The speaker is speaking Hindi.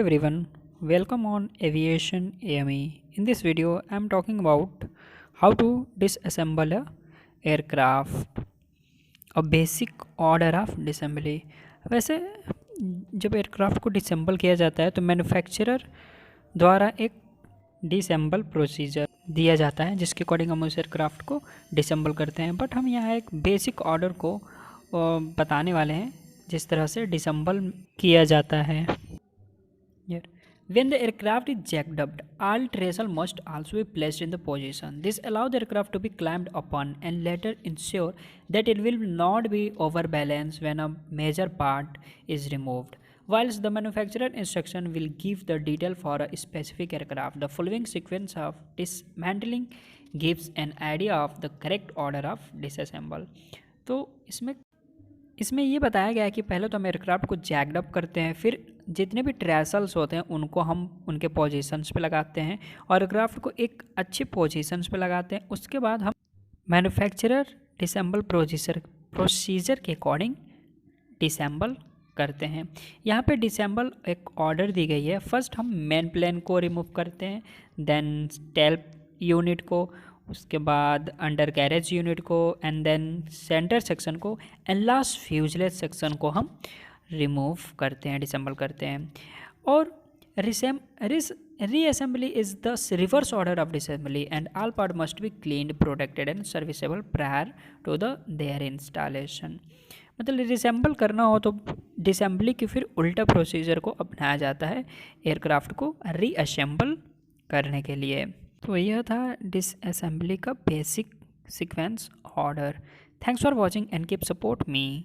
everyone, welcome on Aviation AME. In this video, I am talking about how to disassemble a aircraft, a basic order of disassembly. वैसे जब एयरक्राफ्ट को डिसेंबल किया जाता है तो मैन्युफैक्चरर द्वारा एक डिसेंबल प्रोसीजर दिया जाता है जिसके अकॉर्डिंग हम उस एयरक्राफ्ट को डिसेंबल करते हैं। बट हम यहाँ एक बेसिक ऑर्डर को बताने वाले हैं जिस तरह से डिसेंबल किया जाता है। When the aircraft is jacked up, all traces must also be placed in the position. This allows the aircraft to be climbed upon and later ensure that it will not be overbalanced when a major part is removed. Whilst the manufacturer instruction will give the detail for a specific aircraft, the following sequence of dismantling gives an idea of the correct order of disassemble. तो इसमें ये बताया गया है कि पहले तो हम एयरक्राफ्ट को जैक्ड अप करते हैं, फिर जितने भी ट्रेसल्स होते हैं उनको हम उनके पोजीशंस पे लगाते हैं और एयरक्राफ्ट को एक अच्छे पोजीशंस पे लगाते हैं। उसके बाद हम मैन्युफैक्चरर डिसेंबल प्रोसीजर के अकॉर्डिंग डिसेंबल करते हैं। यहाँ पे डिसेंबल एक ऑर्डर दी गई है। फर्स्ट हम मेन प्लेन को रिमूव करते हैं, देन टेल यूनिट को, उसके बाद अंडर कैरेज यूनिट को, एंड देन सेंटर सेक्शन को, एंड लास्ट फ्यूजलेज सेक्शन को हम रिमूव करते हैं, डिसेंबल करते हैं। और reassembly is the reverse order of disassembly and all part must be cleaned, protected and serviceable prior to the their installation. मतलब रिसेंबल करना हो तो डिसेंबली की फिर उल्टा प्रोसीजर को अपनाया जाता है एयरक्राफ्ट को रीअसेंबल करने के लिए। तो यह था डिसअसेंबली का basic sequence order. Thanks for watching and keep support me.